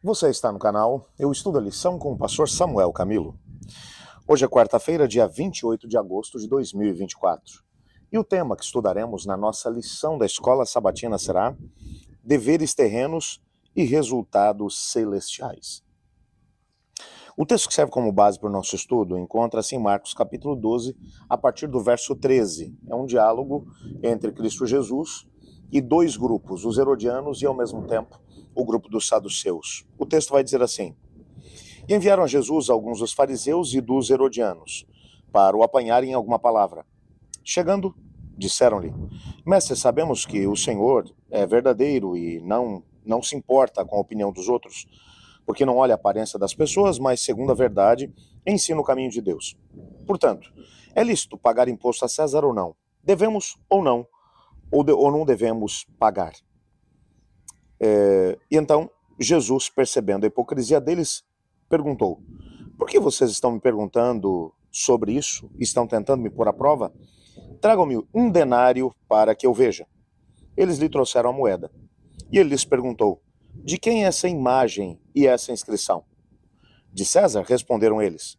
Você está no canal Eu Estudo a Lição com o pastor Samuel Camilo. Hoje é quarta-feira, dia 28 de agosto de 2024. E o tema que estudaremos na nossa lição da Escola Sabatina será Deveres Terrenos e Resultados Celestiais. O texto que serve como base para o nosso estudo encontra-se em Marcos capítulo 12, a partir do verso 13. É um diálogo entre Cristo Jesus e dois grupos, os herodianos e ao mesmo tempo o grupo dos saduceus. O texto vai dizer assim: E enviaram a Jesus alguns dos fariseus e dos herodianos, para o apanharem em alguma palavra. Chegando, disseram-lhe: Mestre, sabemos que o Senhor é verdadeiro e não se importa com a opinião dos outros, porque não olha a aparência das pessoas, mas, segundo a verdade, ensina o caminho de Deus. Portanto, é lícito pagar imposto a César ou não? Devemos ou não? Ou não devemos pagar? E então, Jesus, percebendo a hipocrisia deles, perguntou: Por que vocês estão me perguntando sobre isso? Estão tentando me pôr à prova? Tragam-me um denário para que eu veja. Eles lhe trouxeram a moeda. E ele lhes perguntou: De quem é essa imagem e essa inscrição? De César, responderam eles.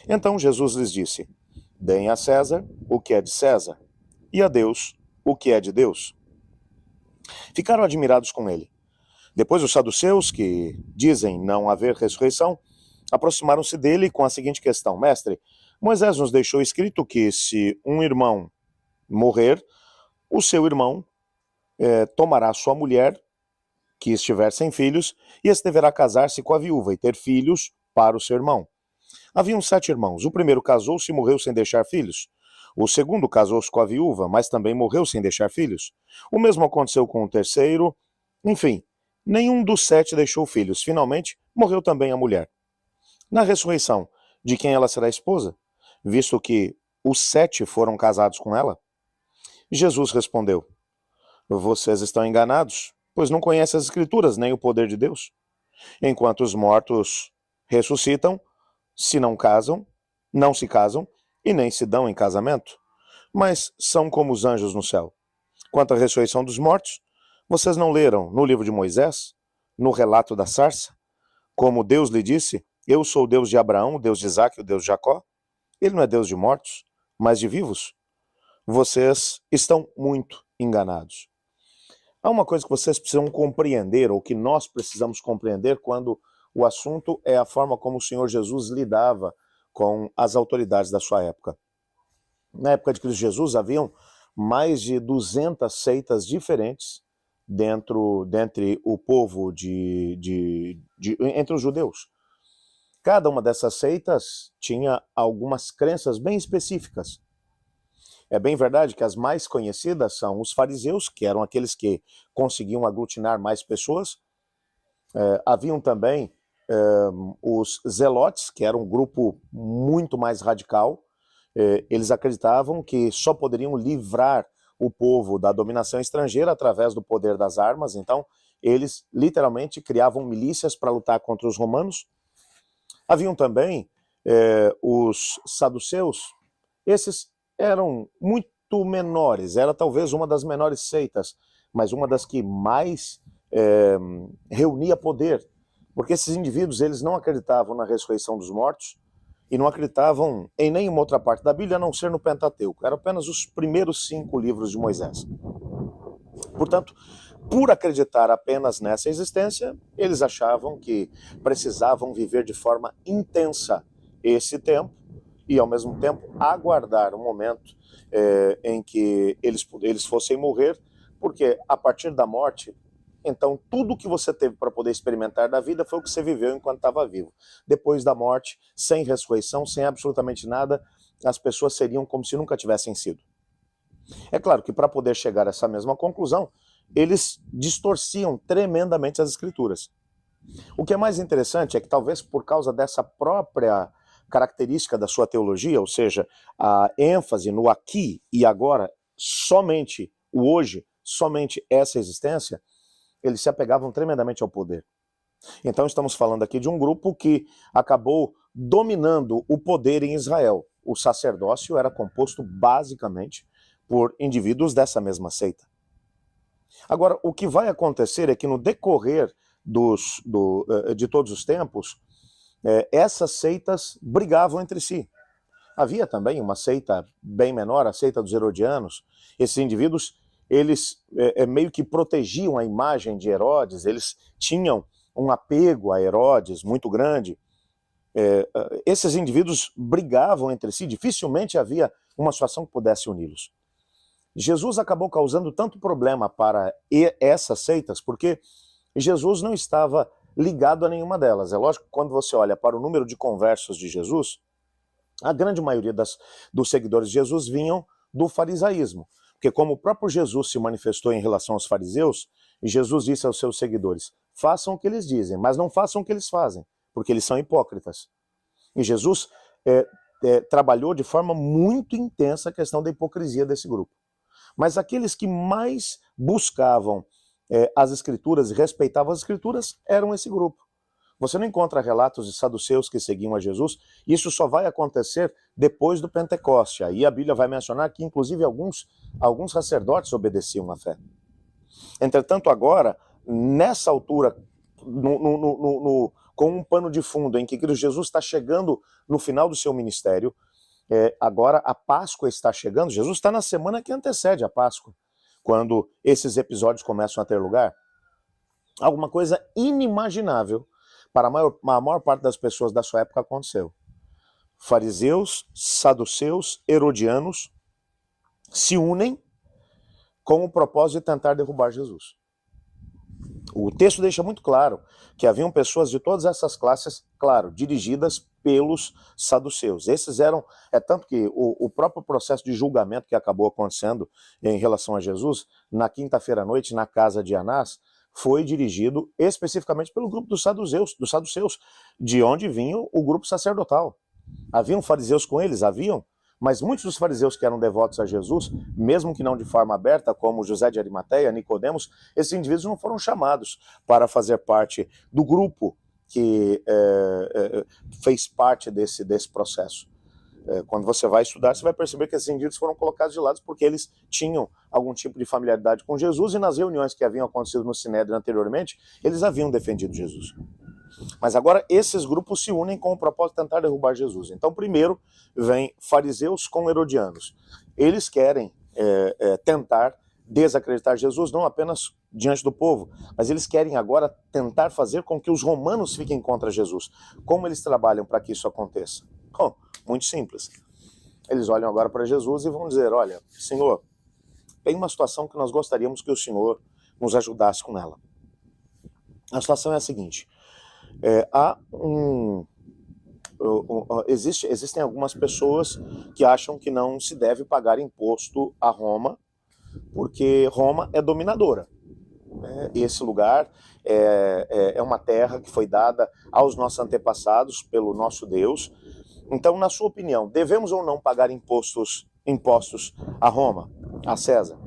Então Jesus lhes disse: Deem a César o que é de César, e a Deus o que é de Deus. Ficaram admirados com ele. Depois os saduceus, que dizem não haver ressurreição, aproximaram-se dele com a seguinte questão: Mestre, Moisés nos deixou escrito que se um irmão morrer, o seu irmão tomará sua mulher, que estiver sem filhos, e esse deverá casar-se com a viúva e ter filhos para o seu irmão. Haviam 7 irmãos. O primeiro casou-se e morreu sem deixar filhos. O segundo casou-se com a viúva, mas também morreu sem deixar filhos. O mesmo aconteceu com o terceiro. Enfim, nenhum dos 7 deixou filhos. Finalmente, morreu também a mulher. Na ressurreição, de quem ela será esposa, visto que os 7 foram casados com ela? Jesus respondeu: Vocês estão enganados, pois não conhecem as Escrituras nem o poder de Deus. Enquanto os mortos ressuscitam, se não se casam e nem se dão em casamento, mas são como os anjos no céu. Quanto à ressurreição dos mortos, vocês não leram no livro de Moisés, no relato da sarça, como Deus lhe disse: Eu sou o Deus de Abraão, o Deus de Isaque e o Deus de Jacó? Ele não é Deus de mortos, mas de vivos. Vocês estão muito enganados. Há uma coisa que vocês precisam compreender, ou que nós precisamos compreender, quando o assunto é a forma como o Senhor Jesus lidava com as autoridades da sua época. Na época de Cristo Jesus, haviam mais de 200 seitas diferentes dentre o povo entre os judeus. Cada uma dessas seitas tinha algumas crenças bem específicas. É bem verdade que as mais conhecidas são os fariseus, que eram aqueles que conseguiam aglutinar mais pessoas. Haviam também os zelotes, que era um grupo muito mais radical. Eles acreditavam que só poderiam livrar o povo da dominação estrangeira através do poder das armas. Então, eles literalmente criavam milícias para lutar contra os romanos. Haviam também os saduceus. Esses eram muito menores, era talvez uma das menores seitas, mas uma das que mais reunia poder, porque esses indivíduos eles não acreditavam na ressurreição dos mortos e não acreditavam em nenhuma outra parte da Bíblia a não ser no Pentateuco. Eram apenas os primeiros 5 livros de Moisés. Portanto, por acreditar apenas nessa existência, eles achavam que precisavam viver de forma intensa esse tempo e, ao mesmo tempo, aguardar um momento em que eles fossem morrer, porque a partir da morte, então tudo que você teve para poder experimentar da vida foi o que você viveu enquanto estava vivo. Depois da morte, sem ressurreição, sem absolutamente nada, as pessoas seriam como se nunca tivessem sido. É claro que para poder chegar a essa mesma conclusão, eles distorciam tremendamente as Escrituras. O que é mais interessante é que talvez por causa dessa própria característica da sua teologia, ou seja, a ênfase no aqui e agora, somente o hoje, somente essa existência, eles se apegavam tremendamente ao poder. Então estamos falando aqui de um grupo que acabou dominando o poder em Israel. O sacerdócio era composto basicamente por indivíduos dessa mesma seita. Agora, o que vai acontecer é que no decorrer de todos os tempos, essas seitas brigavam entre si. Havia também uma seita bem menor, a seita dos herodianos. Esses indivíduos, eles meio que protegiam a imagem de Herodes, eles tinham um apego a Herodes muito grande. Esses indivíduos brigavam entre si, dificilmente havia uma situação que pudesse uni-los. Jesus acabou causando tanto problema para essas seitas, porque Jesus não estava ligado a nenhuma delas. É lógico que quando você olha para o número de conversos de Jesus, a grande maioria dos seguidores de Jesus vinham do farisaísmo. Porque como o próprio Jesus se manifestou em relação aos fariseus, Jesus disse aos seus seguidores, façam o que eles dizem, mas não façam o que eles fazem, porque eles são hipócritas. E Jesus trabalhou de forma muito intensa a questão da hipocrisia desse grupo. Mas aqueles que mais buscavam as escrituras e respeitavam as escrituras eram esse grupo. Você não encontra relatos de saduceus que seguiam a Jesus, isso só vai acontecer depois do Pentecoste. Aí a Bíblia vai mencionar que, inclusive, alguns sacerdotes obedeciam à fé. Entretanto, agora, nessa altura, com um pano de fundo em que Cristo Jesus está chegando no final do seu ministério, agora a Páscoa está chegando, Jesus está na semana que antecede a Páscoa, quando esses episódios começam a ter lugar. Alguma coisa inimaginável para a maior parte das pessoas da sua época aconteceu. Fariseus, saduceus, herodianos se unem com o propósito de tentar derrubar Jesus. O texto deixa muito claro que haviam pessoas de todas essas classes, claro, dirigidas pelos saduceus. Esses eram, tanto que o próprio processo de julgamento que acabou acontecendo em relação a Jesus, na quinta-feira à noite, na casa de Anás, foi dirigido especificamente pelo grupo dos saduceus, de onde vinha o grupo sacerdotal. Haviam fariseus com eles? Haviam. Mas muitos dos fariseus que eram devotos a Jesus, mesmo que não de forma aberta, como José de Arimateia, Nicodemos, esses indivíduos não foram chamados para fazer parte do grupo que fez parte desse processo. Quando você vai estudar, você vai perceber que esses indivíduos foram colocados de lado porque eles tinham algum tipo de familiaridade com Jesus e nas reuniões que haviam acontecido no Sinédrio anteriormente, eles haviam defendido Jesus. Mas agora esses grupos se unem com o propósito de tentar derrubar Jesus. Então primeiro vem fariseus com herodianos. Eles querem tentar desacreditar Jesus, não apenas diante do povo, mas eles querem agora tentar fazer com que os romanos fiquem contra Jesus. Como eles trabalham para que isso aconteça? Bom, muito simples. Eles olham agora para Jesus e vão dizer, olha, Senhor, tem uma situação que nós gostaríamos que o Senhor nos ajudasse com ela. A situação é a seguinte, existem algumas pessoas que acham que não se deve pagar imposto a Roma, porque Roma é dominadora. Esse lugar é uma terra que foi dada aos nossos antepassados pelo nosso Deus. Então, na sua opinião, devemos ou não pagar impostos a Roma, a César?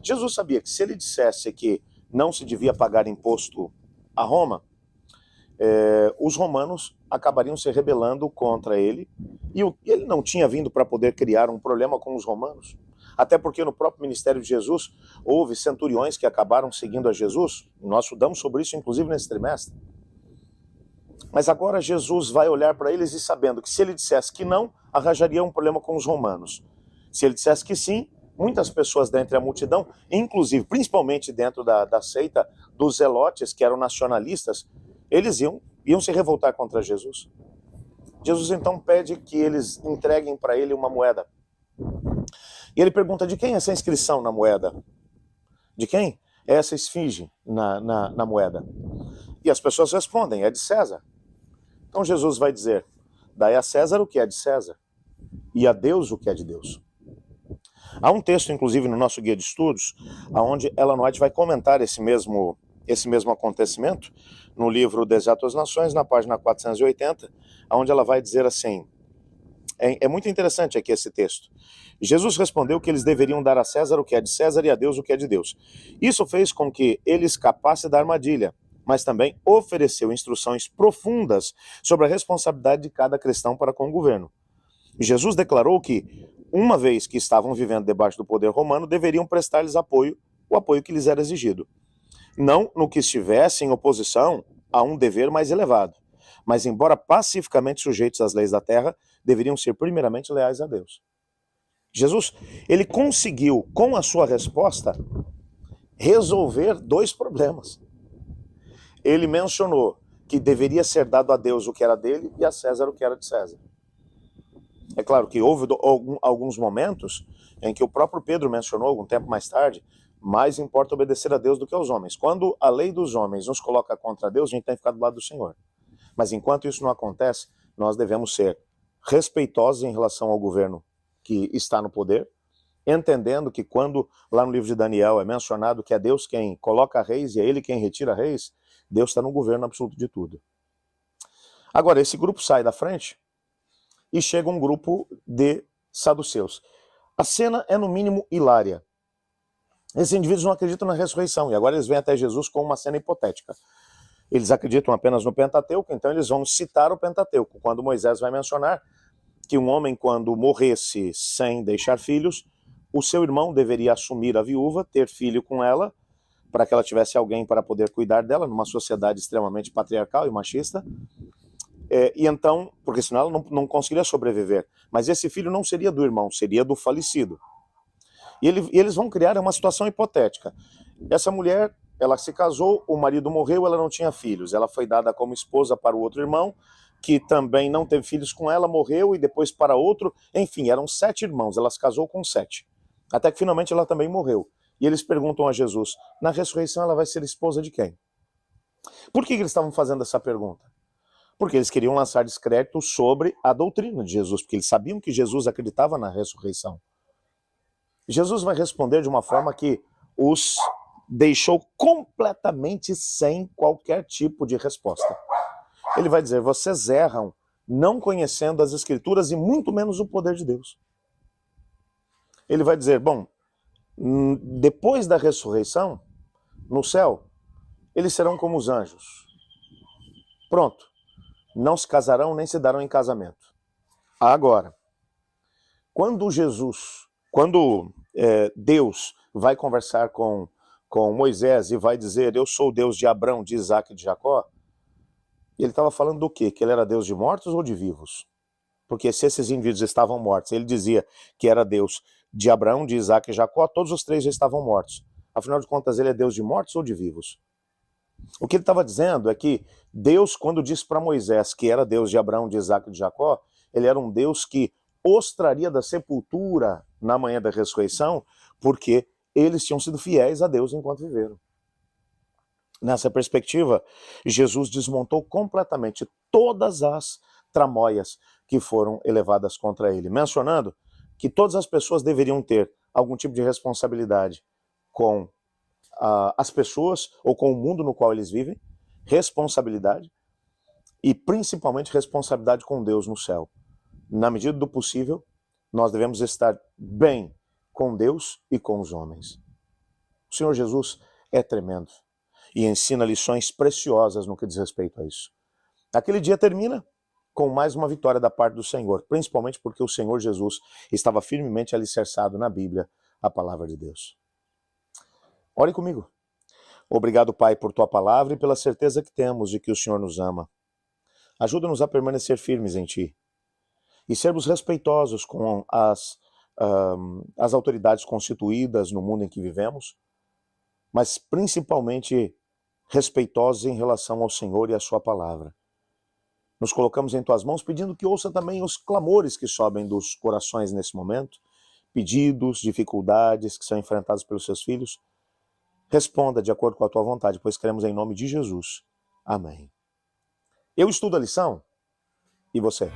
Jesus sabia que se ele dissesse que não se devia pagar imposto a Roma, os romanos acabariam se rebelando contra ele, e ele não tinha vindo para poder criar um problema com os romanos, até porque no próprio ministério de Jesus houve centuriões que acabaram seguindo a Jesus. Nós estudamos sobre isso inclusive nesse trimestre. Mas agora Jesus vai olhar para eles e sabendo que se ele dissesse que não, arranjaria um problema com os romanos. Se ele dissesse que sim, muitas pessoas dentre a multidão, inclusive, principalmente dentro da seita dos zelotes, que eram nacionalistas, eles iam se revoltar contra Jesus. Jesus então pede que eles entreguem para ele uma moeda. E ele pergunta, de quem é essa inscrição na moeda? De quem é essa esfinge na moeda? E as pessoas respondem, é de César. Então Jesus vai dizer, dai a César o que é de César, e a Deus o que é de Deus. Há um texto, inclusive, no nosso guia de estudos, onde Ellen White vai comentar esse mesmo acontecimento, no livro Deserto às Nações, na página 480, onde ela vai dizer assim, é muito interessante aqui esse texto. Jesus respondeu que eles deveriam dar a César o que é de César e a Deus o que é de Deus. Isso fez com que ele escapasse da armadilha, mas também ofereceu instruções profundas sobre a responsabilidade de cada cristão para com o governo. Jesus declarou que, uma vez que estavam vivendo debaixo do poder romano, deveriam prestar-lhes o apoio que lhes era exigido. não no que estivesse em oposição a um dever mais elevado, mas embora pacificamente sujeitos às leis da terra, deveriam ser primeiramente leais a Deus. Jesus, ele conseguiu, com a sua resposta, resolver dois problemas. Ele mencionou que deveria ser dado a Deus o que era dele e a César o que era de César. É claro que houve alguns momentos em que o próprio Pedro mencionou, algum tempo mais tarde, mais importa obedecer a Deus do que aos homens. Quando a lei dos homens nos coloca contra Deus, a gente tem que ficar do lado do Senhor. Mas enquanto isso não acontece, nós devemos ser respeitosos em relação ao governo que está no poder, entendendo que quando lá no livro de Daniel é mencionado que é Deus quem coloca reis e é ele quem retira reis, Deus está no governo absoluto de tudo. Agora, esse grupo sai da frente e chega um grupo de saduceus. A cena é no mínimo hilária. Esses indivíduos não acreditam na ressurreição e agora eles vêm até Jesus com uma cena hipotética. Eles acreditam apenas no Pentateuco, então eles vão citar o Pentateuco, quando Moisés vai mencionar que um homem, quando morresse sem deixar filhos, o seu irmão deveria assumir a viúva, ter filho com ela, para que ela tivesse alguém para poder cuidar dela, numa sociedade extremamente patriarcal e machista. E então, porque senão ela não conseguiria sobreviver. Mas esse filho não seria do irmão, seria do falecido. E eles vão criar uma situação hipotética. Essa mulher, ela se casou, o marido morreu, ela não tinha filhos. Ela foi dada como esposa para o outro irmão, que também não teve filhos com ela, morreu, e depois para outro. Enfim, eram 7 irmãos, ela se casou com 7. Até que finalmente ela também morreu. E eles perguntam a Jesus, na ressurreição ela vai ser esposa de quem? Por que eles estavam fazendo essa pergunta? Porque eles queriam lançar descrédito sobre a doutrina de Jesus, porque eles sabiam que Jesus acreditava na ressurreição. Jesus vai responder de uma forma que os deixou completamente sem qualquer tipo de resposta. Ele vai dizer, vocês erram não conhecendo as Escrituras e muito menos o poder de Deus. Ele vai dizer, bom, depois da ressurreição, no céu, eles serão como os anjos. Pronto. Não se casarão nem se darão em casamento. Agora, quando Deus vai conversar com Moisés e vai dizer, eu sou o Deus de Abraão, de Isaac e de Jacó, ele estava falando do quê? Que ele era Deus de mortos ou de vivos? Porque se esses indivíduos estavam mortos, ele dizia que era Deus de Abraão, de Isaac e Jacó, todos os 3 já estavam mortos. Afinal de contas, ele é Deus de mortos ou de vivos? O que ele estava dizendo é que Deus, quando disse para Moisés que era Deus de Abraão, de Isaac e de Jacó, ele era um Deus que os traria da sepultura na manhã da ressurreição, porque eles tinham sido fiéis a Deus enquanto viveram. Nessa perspectiva, Jesus desmontou completamente todas as tramóias que foram elevadas contra ele, mencionando que todas as pessoas deveriam ter algum tipo de responsabilidade com as pessoas ou com o mundo no qual eles vivem, responsabilidade e principalmente responsabilidade com Deus no céu. Na medida do possível, nós devemos estar bem com Deus e com os homens. O Senhor Jesus é tremendo e ensina lições preciosas no que diz respeito a isso. Aquele dia termina com mais uma vitória da parte do Senhor, principalmente porque o Senhor Jesus estava firmemente alicerçado na Bíblia, a palavra de Deus. Ore comigo. Obrigado, Pai, por Tua palavra e pela certeza que temos de que o Senhor nos ama. Ajuda-nos a permanecer firmes em Ti e sermos respeitosos com as autoridades constituídas no mundo em que vivemos, mas principalmente respeitosos em relação ao Senhor e à Sua palavra. Nos colocamos em Tuas mãos pedindo que ouça também os clamores que sobem dos corações nesse momento, pedidos, dificuldades que são enfrentados pelos Seus filhos. Responda de acordo com a Tua vontade, pois queremos em nome de Jesus. Amém. Eu estudo a lição e você?